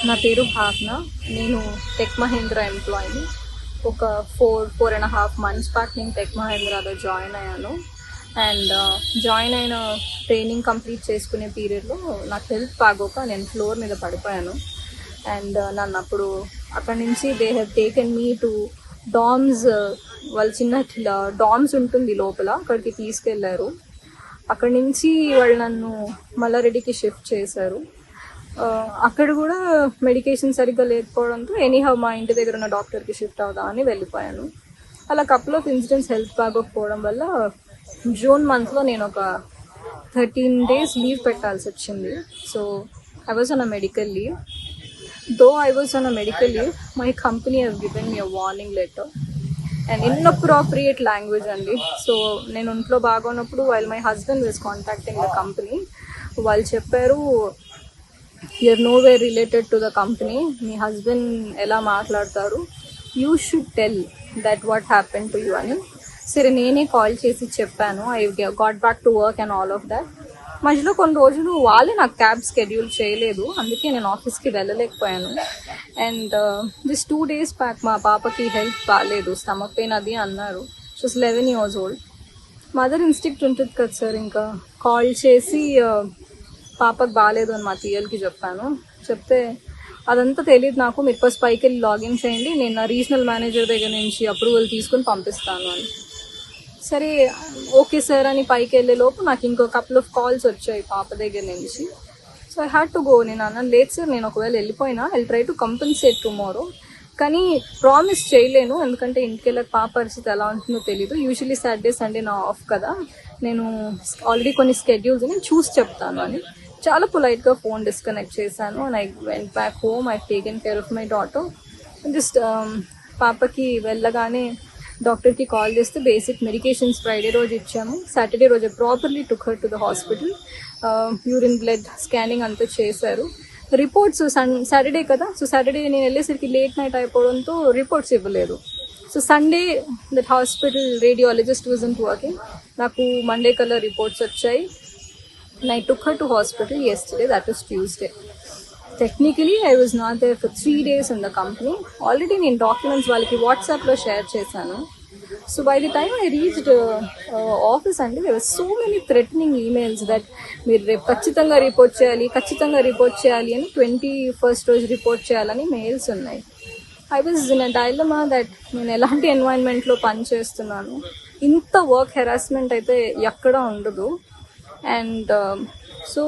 నా పేరు భావన. నేను టెక్ మహేంద్ర ఎంప్లాయీని. ఒక 4.5 months బ్యాక్ నేను టెక్ మహేంద్రాలో జాయిన్ అయ్యాను. అండ్ జాయిన్ అయిన ట్రైనింగ్ కంప్లీట్ చేసుకునే పీరియడ్లో నాకు హెల్త్ బాగోక నేను ఫ్లోర్ మీద పడిపోయాను. అండ్ నన్ను అప్పుడు అక్కడి నుంచి they have taken me to DOMS. వాళ్ళ చిన్న డామ్స్ ఉంటుంది లోపల, అక్కడికి తీసుకెళ్లారు. అక్కడి నుంచి వాళ్ళు నన్ను మల్లారెడ్డికి షిఫ్ట్ చేశారు. అక్కడ కూడా మెడికేషన్ సరిగ్గా లేకపోవడంతో ఎనీహౌ మా ఇంటి దగ్గర ఉన్న డాక్టర్కి షిఫ్ట్ అవుదామని వెళ్ళిపోయాను. అలా కపుల్ ఆఫ్ ఇన్సిడెంట్స్ హెల్త్ బాగోకపోవడం వల్ల జూన్ మంత్లో నేను ఒక 13 days లీవ్ పెట్టాల్సి వచ్చింది. So I was on a medical leave. Though I was on a medical leave, my company have given me a warning letter and inappropriate language అండి. సో నేను ఒంట్లో బాగున్నప్పుడు while my husband was contacting the company, వాళ్ళు చెప్పారు you are no way related to the company, మీ husband ఎలా మాట్లాడతారు, you should tell that what happen to you అని. సరే నేనే కాల్ చేసి చెప్పాను, I got back to work and all of that. మధ్యలో కొన్ని రోజులు వాళ్ళే నాకు క్యాబ్ షెడ్యూల్ చేయలేదు, అందుకే నేను ఆఫీస్కి వెళ్ళలేకపోయాను. అండ్ దిస్ 2 days బ్యాక్ మా పాపకి హెల్త్ బాగాలేదు, స్టమక్ పెయిన్ అది అన్నారు. She's 11 years old. Mother instinct ఉంటుంది కదా సార్, ఇంకా కాల్ చేసి పాపకు బాగాలేదు అని మా టీఎల్కి చెప్పాను. చెప్తే అదంతా తెలియదు నాకు, మీరు ఫస్ట్ పైకి వెళ్ళి లాగిన్ చేయండి, నేను నా రీజనల్ మేనేజర్ దగ్గర నుంచి అప్రూవల్ తీసుకుని పంపిస్తాను అని. సరే ఓకే సార్ అని పైకి వెళ్ళే లోపు నాకు ఇంకో కపుల్ ఆఫ్ కాల్స్ వచ్చాయి పాప దగ్గర నుంచి. So I had to go. నేను అన్నాను లేదు సార్, నేను ఒకవేళ వెళ్ళిపోయినా I try to compensate tomorrow, కానీ ప్రామిస్ చేయలేను, ఎందుకంటే ఇంటికి వెళ్ళక పాప పరిస్థితి ఎలా ఉంటుందో తెలీదు. యూజువలీ సాటర్డే సండే నా ఆఫ్ కదా, నేను ఆల్రెడీ కొన్ని స్కెడ్యూల్స్ నేను చూసి చెప్తాను అని చాలా పొలైట్గా ఫోన్ డిస్కనెక్ట్ చేశాను. And I went back home, I taken care of my daughter. Just పాపకి వెళ్ళగానే డాక్టర్కి కాల్ చేస్తే బేసిక్ మెడికేషన్స్ ఫ్రైడే రోజు ఇచ్చాము, సాటర్డే రోజు properly took her to the hospital. Urine blood scanning అంతా చేశారు. రిపోర్ట్స్ సాటర్డే కదా, సో సాటర్డే నేను వెళ్ళేసరికి లేట్ నైట్ అయిపోవడంతో రిపోర్ట్స్ ఇవ్వలేదు. So Sunday that hospital radiologist wasn't working. నాకు మండే కల్లా రిపోర్ట్స్ వచ్చాయి. And I took her to hospital yesterday, that was Tuesday. Technically, I was not there for 3 days in the company. Already నేను documents వాళ్ళకి వాట్సాప్లో share చేశాను. So by the time I reached office అండి, there were so many threatening emails that మీరు రేపు ఖచ్చితంగా report చేయాలి అని 21st రోజు రిపోర్ట్ చేయాలని మెయిల్స్ ఉన్నాయి. I was in a dilemma that నేను ఎలాంటి ఎన్వైరన్మెంట్లో పనిచేస్తున్నాను, ఇంత వర్క్ హెరాస్మెంట్ అయితే ఎక్కడ ఉండదు. అండ్ సో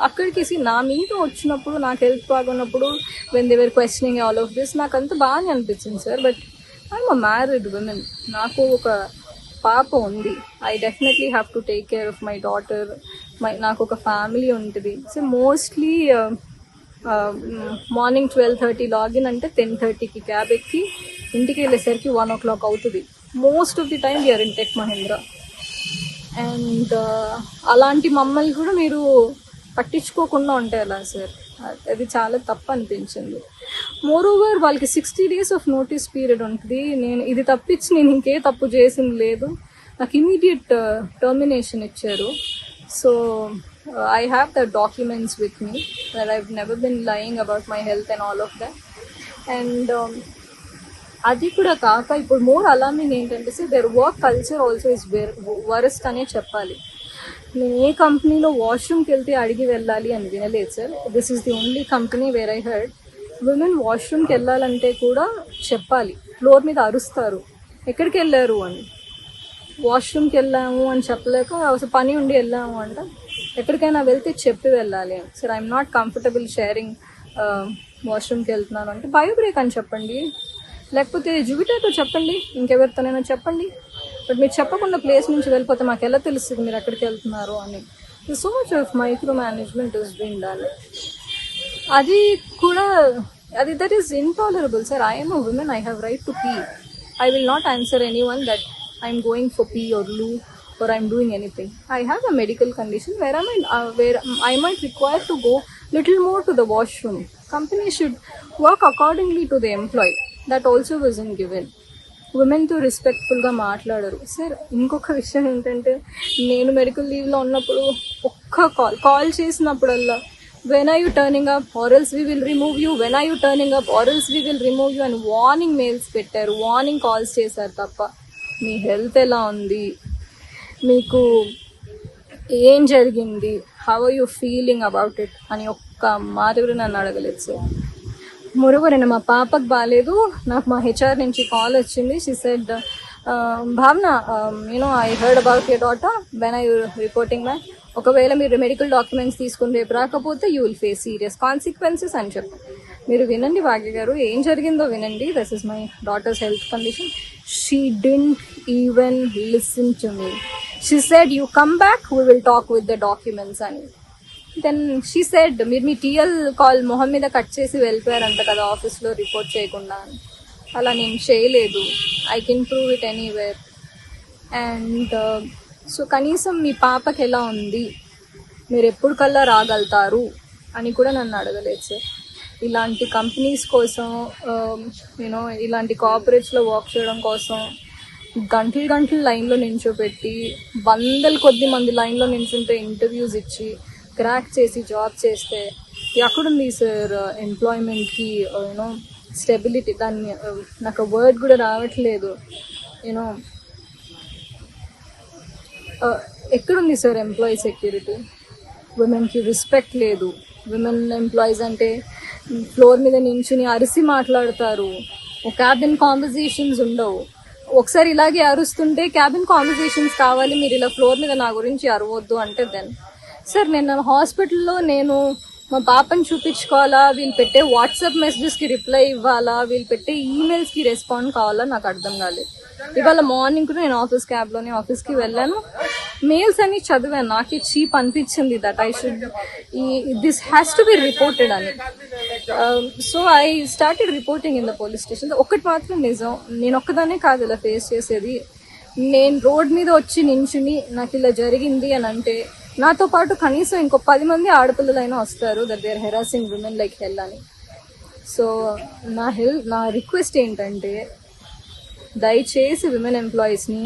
అక్కడికి నా మీద వచ్చినప్పుడు, నాకు హెల్త్ బాగున్నప్పుడు when they were questioning all of this, నాకు అంత బాగానే అనిపించింది sir. But I'm a married women, నాకు ఒక పాప ఉంది. I definitely have to take care of my daughter. నాకు ఒక ఫ్యామిలీ ఉంటుంది. సో మోస్ట్లీ మార్నింగ్ 12:30 లాగిన్ అంటే 10:30కి క్యాబ్ ఎక్కి ఇంటికి వెళ్ళేసరికి 1 o'clock అవుతుంది. Most of the time we are in tech Mahindra. And అలాంటి మమ్మల్ని కూడా మీరు పట్టించుకోకుండా ఉంటే ఎలా సార్, అది చాలా తప్పు అనిపించింది. మోరోవర్ వాళ్ళకి 60 days ఆఫ్ నోటీస్ పీరియడ్ ఉంటుంది. నేను ఇది తప్పించి నేను ఇంకే తప్పు చేసింది లేదు. నాకు ఇమీడియట్ టర్మినేషన్ ఇచ్చారు. So I have the documents with me that I've never been lying about my health and all of that. And అది కూడా కాక ఇప్పుడు మోర్ అలార్మింగ్ ఏంటంటే sir, their work culture also is worst అనే చెప్పాలి. నేను ఏ కంపెనీలో వాష్రూమ్కి వెళ్తే అడిగి వెళ్ళాలి అని వినలేదు sir. This is the only company where I heard women వాష్రూమ్కి వెళ్ళాలంటే కూడా చెప్పాలి. ఫ్లోర్ మీద అరుస్తారు ఎక్కడికి వెళ్ళారు అని. వాష్రూమ్కి వెళ్ళాము అని చెప్పలేక అసలు పని ఉండి వెళ్ళాము అంట, ఎక్కడికైనా వెళ్తే చెప్పి వెళ్ళాలి అని. Sir I'm not comfortable sharing వాష్రూమ్కి వెళ్తున్నాను అంటే బయోబ్రేక్ అని చెప్పండి, లేకపోతే జూపిటర్తో చెప్పండి, ఇంకెవరితోనైనా చెప్పండి. బట్ మీరు చెప్పకుండా ప్లేస్ నుంచి వెళ్ళిపోతే మాకు ఎలా తెలుస్తుంది మీరు ఎక్కడికి వెళ్తున్నారు అని. So much of micro management is being done. అది కూడా that is intolerable sir. I'm a woman, I have right to pee. I will not answer any one that I'm going for pee or loo or I'm doing anything. I have a medical condition where I might require to go little more to the washroom. Company should work accordingly to the employee. That also wasn't given. ఉమెన్తో రెస్పెక్ట్ఫుల్గా మాట్లాడరు sir. ఇంకొక విషయం ఏంటంటే, నేను medical లీవ్లో ఉన్నప్పుడు ఒక్క call చేసినప్పుడల్లా when are you turning up or else we will remove you, when are you turning up or else we will remove you అని warning mails పెట్టారు, వార్నింగ్ కాల్స్ చేశారు తప్ప మీ హెల్త్ ఎలా ఉంది, మీకు ఏం జరిగింది, how are you feeling about it అని ఒక్క మాట కూడా నన్ను అడగలేదు సార్. మరోవర్ నేను మా పాపకు బాగాలేదు, నాకు మా హెచ్ఆర్ నుంచి కాల్ వచ్చింది. షీ సెడ్ భావన I heard about your daughter, when I you reporting back, ఒకవేళ మీరు మెడికల్ డాక్యుమెంట్స్ తీసుకుని రేపు రాకపోతే you will face serious consequences అని చెప్పి. మీరు వినండి భాగ్య గారు, ఏం జరిగిందో వినండి. This is my daughters health condition. She didn't even listen to me. She said you come back, we will talk with the documents అని. దెన్ షీ సెడ్ మీరు మీ టీఎల్ కాల్ మొహం మీద కట్ చేసి వెళ్ళిపోయారంట కదా ఆఫీస్లో రిపోర్ట్ చేయకుండా అని. అలా నేను చేయలేదు, I can prove it anywhere. And so కనీసం మీ పాపకి ఎలా ఉంది, మీరు ఎప్పుడు కల్లా రాగలుగుతారు అని కూడా నన్ను అడగలేదు సార్. ఇలాంటి కంపెనీస్ కోసం ఇలాంటి కార్పొరేట్స్లో వర్క్ చేయడం కోసం గంటలు లైన్లో నించోపెట్టి, వందల కొద్ది మంది లైన్లో నించుంటే ఇంటర్వ్యూస్ ఇచ్చి క్రాక్ చేసి జాబ్ చేస్తే ఎక్కడుంది సార్ ఎంప్లాయ్మెంట్కి స్టెబిలిటీ? దాన్ని నాకు వర్డ్ కూడా రావట్లేదు. ఎక్కడుంది సార్ ఎంప్లాయీ సెక్యూరిటీ? విమెన్కి రెస్పెక్ట్ లేదు. విమెన్ ఎంప్లాయీస్ అంటే ఫ్లోర్ మీద నించుని అరిసి మాట్లాడతారు, క్యాబిన్ కాన్వర్జేషన్స్ ఉండవు. ఒకసారి ఇలాగే అరుస్తుంటే క్యాబిన్ కాన్వర్జేషన్స్ కావాలి, మీరు ఇలా ఫ్లోర్ మీద నా గురించి అరవద్దు అంటే దెన్ సార్ నేను హాస్పిటల్లో మా పాపని చూపించుకోవాలా, వీళ్ళు పెట్టే వాట్సాప్ మెసేజెస్కి రిప్లై ఇవ్వాలా, వీళ్ళు పెట్టే ఈమెయిల్స్కి రెస్పాండ్ కావాలా, నాకు అర్థం కాలేదు. ఇవాళ మార్నింగ్ కూడా నేను క్యాబ్లోనే ఆఫీస్కి వెళ్ళాను, మెయిల్స్ అన్ని చదివాను. నాకే చీప్ అనిపించింది that I should this has to be reported అని. So I started reporting in the police station. ఒకటి మాత్రం నిజం, నేను ఒక్కదానే కాదు ఇలా ఫేస్ చేసేది. నేను రోడ్ మీద వచ్చి నించుని నాకు ఇలా జరిగింది అని అంటే నాతో పాటు కనీసం ఇంకో 10 మంది ఆడపిల్లలైనా వస్తారు, that they are harassing women like hell అని. సో నా రిక్వెస్ట్ ఏంటంటే దయచేసి విమెన్ ఎంప్లాయీస్ని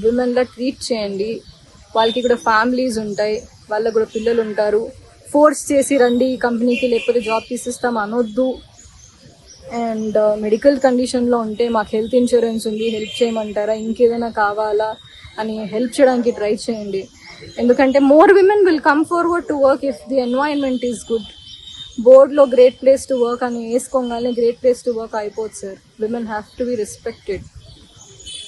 విమెన్లా ట్రీట్ చేయండి. వాళ్ళకి కూడా ఫ్యామిలీస్ ఉంటాయి, వాళ్ళకు కూడా పిల్లలు ఉంటారు. ఫోర్స్ చేసి రండి ఈ కంపెనీకి లేకపోతే జాబ్ తీసిస్తాం అనొద్దు. అండ్ మెడికల్ కండిషన్లో ఉంటే మాకు హెల్త్ ఇన్సూరెన్స్ ఉంది, హెల్ప్ చేయమంటారా, ఇంకేదైనా కావాలా అని హెల్ప్ చేయడానికి ట్రై చేయండి. ఎందుకంటే more women will come forward to work if the environment is good. బోర్డ్లో గ్రేట్ ప్లేస్ టు వర్క్ అని వేసుకోగానే గ్రేట్ ప్లేస్ టు వర్క్ అయిపోతుంది sir. Women have to be respected.